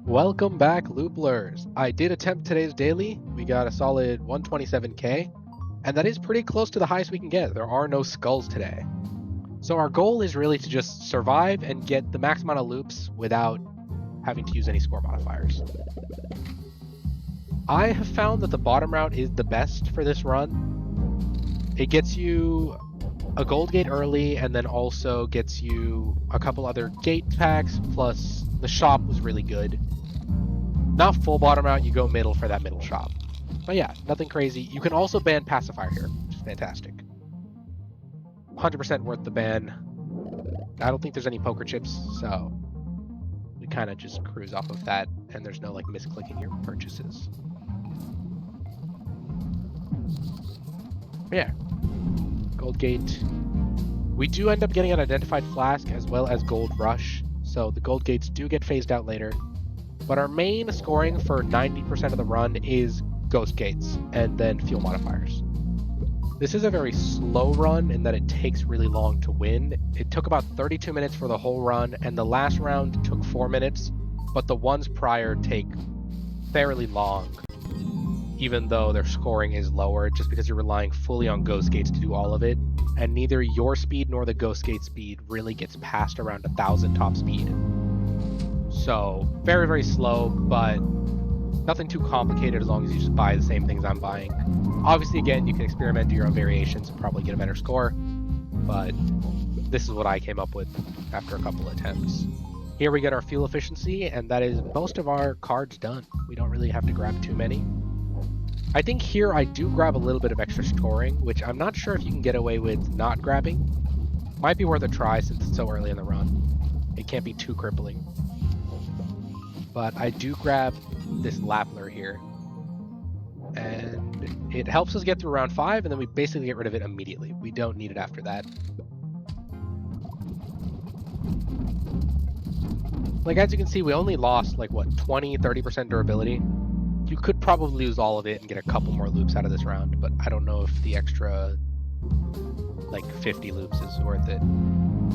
Welcome back, Looplers. I did attempt today's daily. We got a solid 127k, and that is pretty close to the highest we can get. There are no skulls today. So our goal is really to just survive and get the max amount of loops without having to use any score modifiers. I have found that the bottom route is the best for this run. It gets you a gold gate early and then also gets you a couple other gate packs, plus the shop was really good. Not full bottom route, you go middle for that middle shop. But yeah, nothing crazy. You can also ban pacifier here, which is fantastic. 100% worth the ban. I don't think there's any poker chips, so we kind of just cruise off of that, and there's no like misclicking your purchases. But yeah, gold gate. We do end up getting an identified flask as well as gold rush, so the gold gates do get phased out later. But our main scoring for 90% of the run is ghost gates and then fuel modifiers. This is a very slow run in that it takes really long to win. It took about 32 minutes for the whole run, and the last round took 4 minutes, but the ones prior take fairly long, even though their scoring is lower, just because you're relying fully on ghost gates to do all of it, and neither your speed nor the ghost gate speed really gets past around 1,000 top speed. So very, very slow, but nothing too complicated as long as you just buy the same things I'm buying. Obviously, again, you can experiment, do your own variations, and probably get a better score, but this is what I came up with after a couple attempts. Here we get our fuel efficiency, and that is most of our cards done. We don't really have to grab too many. I think here I do grab a little bit of extra scoring, which I'm not sure if you can get away with not grabbing. Might be worth a try since it's so early in the run. It can't be too crippling. But I do grab this Loopler here, and it helps us get through round 5, and then we basically get rid of it immediately. We don't need it after that. Like, as you can see, we only lost like what, 20-30% durability. You could probably lose all of it and get a couple more loops out of this round, but I don't know if the extra like 50 loops is worth it.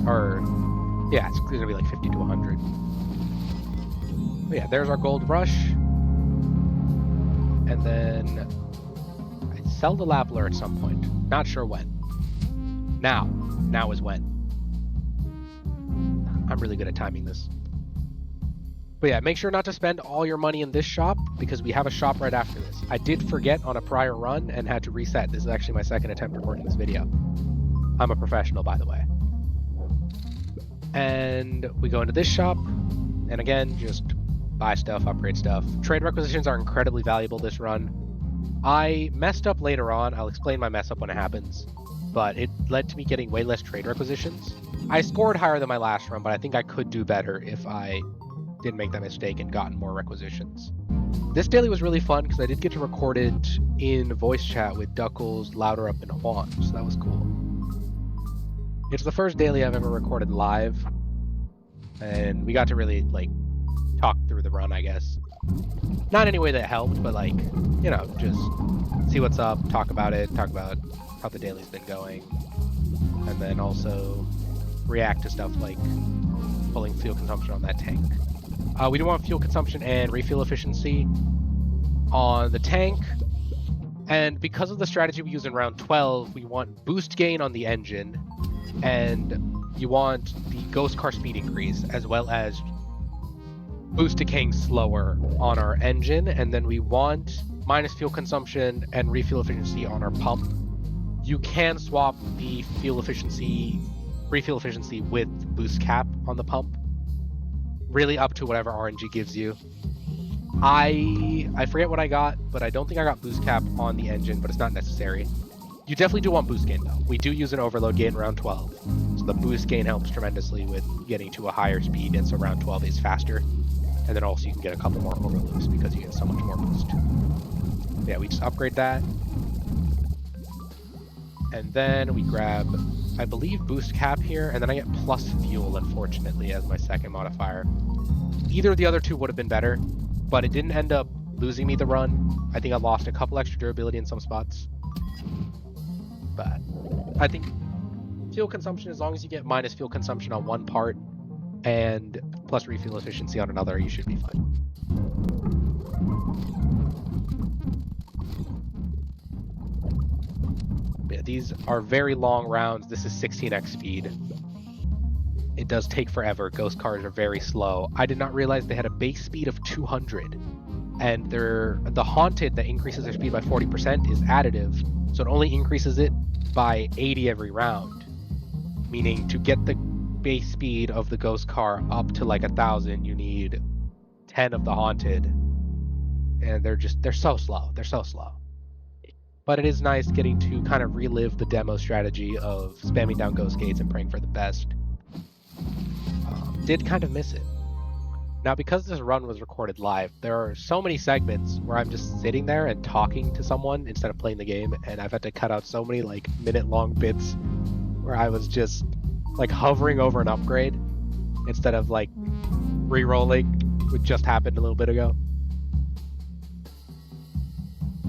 Or yeah, it's gonna be like 50 to 100. But yeah, there's our gold rush. And then I sell the Loopler at some point. Not sure when. Now is when. I'm really good at timing this. But yeah, make sure not to spend all your money in this shop, because we have a shop right after this. I did forget on a prior run and had to reset. This is actually my second attempt recording this video. I'm a professional, by the way. And we go into this shop, and again, just buy stuff, upgrade stuff. Trade requisitions are incredibly valuable this run. I messed up later on. I'll explain my mess up when it happens, but it led to me getting way less trade requisitions. I scored higher than my last run, but I think I could do better if I didn't make that mistake and gotten more requisitions. This daily was really fun because I did get to record it in voice chat with Duckles, Louderup, and Juan, so that was cool. It's the first daily I've ever recorded live, and we got to really like talk through the run, I guess. Not in any way that helped, but like, you know, just see what's up, talk about it, talk about how the daily's been going, and then also react to stuff like pulling fuel consumption on that tank. We do want fuel consumption and refuel efficiency on the tank, and because of the strategy we use in round 12, we want boost gain on the engine, and you want the ghost car speed increase, as well as boost decaying slower on our engine, and then we want minus fuel consumption and refuel efficiency on our pump. You can swap the refuel efficiency with boost cap on the pump. Really up to whatever RNG gives you. I forget what I got, but I don't think I got boost cap on the engine, but it's not necessary. You definitely do want boost gain though. We do use an overload gate in round 12, so the boost gain helps tremendously with getting to a higher speed, and so round 12 is faster. And then also you can get a couple more overloads because you get so much more boost. Yeah, we just upgrade that. And then we grab, I believe, boost cap here, and then I get plus fuel, unfortunately, as my second modifier. Either of the other two would have been better, but it didn't end up losing me the run. I think I lost a couple extra durability in some spots. But I think fuel consumption, as long as you get minus fuel consumption on one part and plus refuel efficiency on another, you should be fine. idea. These are very long rounds. This is 16x speed. It does take forever. Ghost cars are very slow. I did not realize they had a base speed of 200. And the Haunted that increases their speed by 40% is additive, so it only increases it by 80 every round. Meaning to get the base speed of the Ghost car up to like 1,000, you need 10 of the Haunted. And they're so slow. They're so slow. But it is nice getting to kind of relive the demo strategy of spamming down Ghost gates and praying for the best. Did kind of miss it. Now, because this run was recorded live, there are so many segments where I'm just sitting there and talking to someone instead of playing the game, and I've had to cut out so many like minute-long bits where I was just like hovering over an upgrade instead of like re-rolling, which just happened a little bit ago.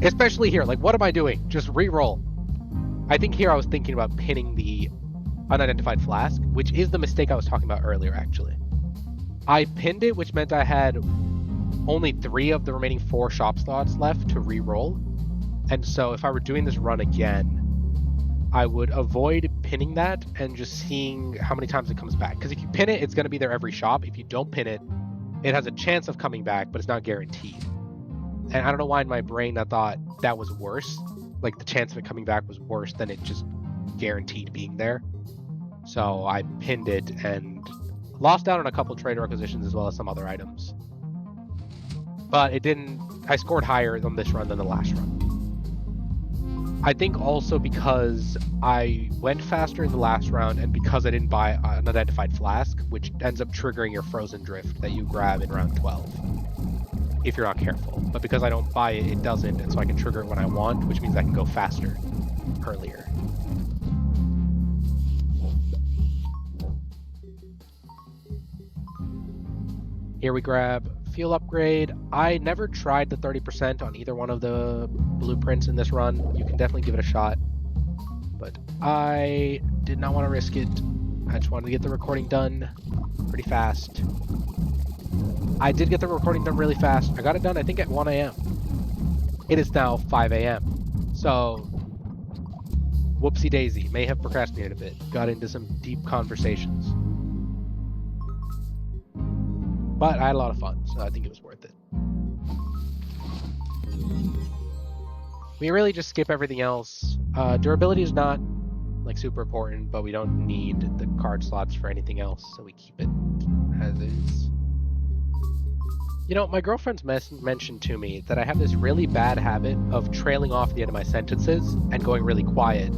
Especially here, like what am I doing? Just re-roll. I think here I was thinking about pinning the unidentified flask, which is the mistake I was talking about earlier, actually. I pinned it, which meant I had only 3 of the remaining 4 shop slots left to re-roll. And so if I were doing this run again, I would avoid pinning that and just seeing how many times it comes back. Because if you pin it, it's going to be there every shop. If you don't pin it, it has a chance of coming back, but it's not guaranteed. And I don't know why in my brain I thought that was worse. Like the chance of it coming back was worse than it just guaranteed being there. So I pinned it and lost out on a couple trade requisitions as well as some other items. But it didn't... I scored higher on this run than the last run. I think also because I went faster in the last round and because I didn't buy an unidentified flask, which ends up triggering your frozen drift that you grab in round 12. If you're not careful. But because I don't buy it, it doesn't, and so I can trigger it when I want, which means I can go faster earlier. Here we grab fuel upgrade. I never tried the 30% on either one of the blueprints in this run. You can definitely give it a shot. But I did not want to risk it. I just wanted to get the recording done pretty fast. I did get the recording done really fast. I got it done, I think, at 1 a.m. It is now 5 a.m. So, whoopsie daisy. May have procrastinated a bit. Got into some deep conversations. But I had a lot of fun, so I think it was worth it. We really just skip everything else. Durability is not like super important, but we don't need the card slots for anything else, so we keep it as is. You know, my girlfriend's mentioned to me that I have this really bad habit of trailing off the end of my sentences and going really quiet.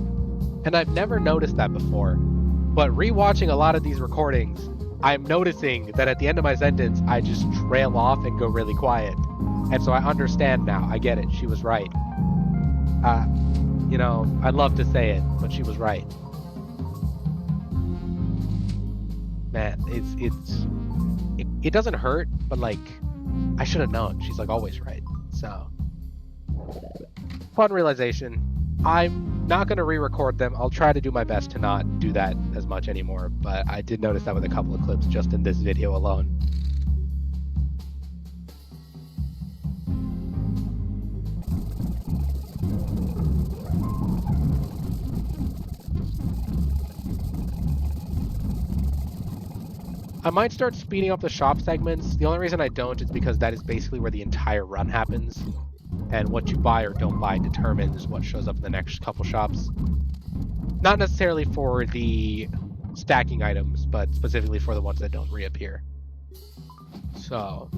And I've never noticed that before. But rewatching a lot of these recordings, I'm noticing that at the end of my sentence, I just trail off and go really quiet. And so I understand now. I get it. She was right. You know, I'd love to say it, but she was right. Man, it doesn't hurt, but like, I should have known. She's like always right. So, fun realization. I'm not going to re-record them. I'll try to do my best to not do that as much anymore, but I did notice that with a couple of clips just in this video alone. I might start speeding up the shop segments. The only reason I don't is because that is basically where the entire run happens. And what you buy or don't buy determines what shows up in the next couple shops. Not necessarily for the stacking items, but specifically for the ones that don't reappear. So,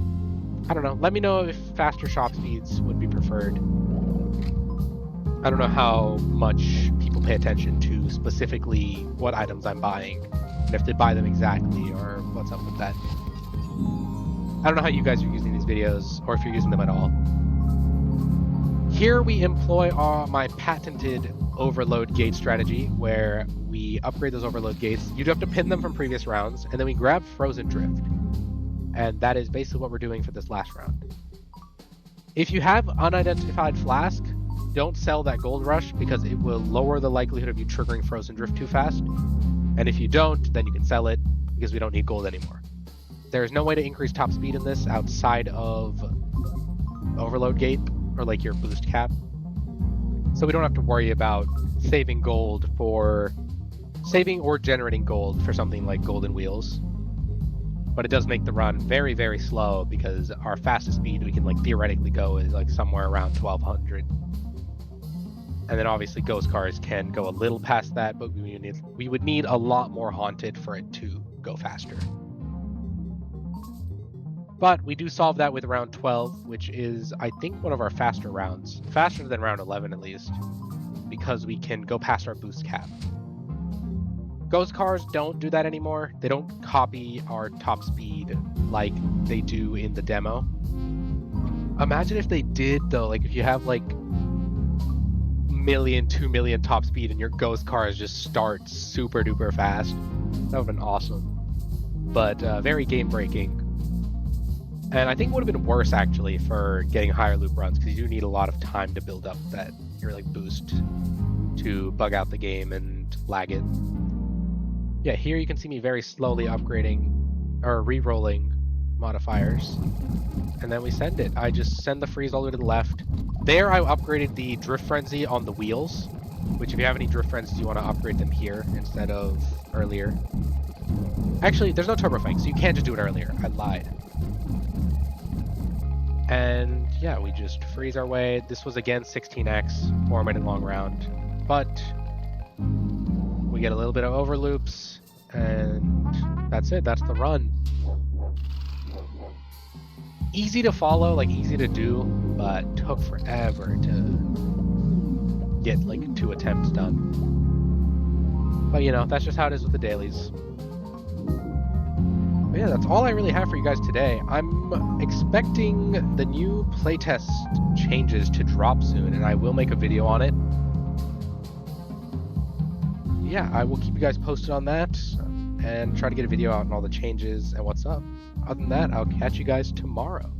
I don't know. Let me know if faster shop speeds would be preferred. I don't know how much people pay attention to specifically what items I'm buying, and if they buy them exactly, or what's up with that. I don't know how you guys are using these videos, or if you're using them at all. Here we employ my patented overload gate strategy, where we upgrade those overload gates. You do have to pin them from previous rounds, and then we grab Frozen Drift. And that is basically what we're doing for this last round. If you have unidentified flask, don't sell that gold rush, because it will lower the likelihood of you triggering Frozen Drift too fast. And if you don't, then you can sell it, because we don't need gold anymore. There is no way to increase top speed in this outside of overload gate, or like your boost cap. So we don't have to worry about saving or generating gold for something like golden wheels. But it does make the run very, very slow because our fastest speed we can like theoretically go is like somewhere around 1200. And then obviously ghost cars can go a little past that, but we would need a lot more haunted for it to go faster. But we do solve that with round 12, which is, I think, one of our faster rounds. Faster than round 11, at least, because we can go past our boost cap. Ghost cars don't do that anymore. They don't copy our top speed like they do in the demo. Imagine if they did, though. Like, if you have, like, 2 million top speed and your ghost cars just start super duper fast. That would have been awesome. But very game breaking. And I think it would have been worse actually for getting higher loop runs because you do need a lot of time to build up that your like boost to bug out the game and lag it. Yeah, here you can see me very slowly upgrading or re-rolling modifiers. And then we send it. I just send the freeze all the way to the left. There I upgraded the drift frenzy on the wheels, which if you have any drift frenzies you want to upgrade them here instead of earlier. Actually, there's no turbo flank, so you can't just do it earlier. I lied. And yeah, we just freeze our way. This was again 16x, 4-minute long round. But we get a little bit of overloops, and that's it. That's the run. Easy to follow, like easy to do, but took forever to get like 2 attempts done. But you know, that's just how it is with the dailies. But yeah, that's all I really have for you guys today. I'm expecting the new playtest changes to drop soon, and I will make a video on it. Yeah, I will keep you guys posted on that and try to get a video out on all the changes and what's up. Other than that, I'll catch you guys tomorrow.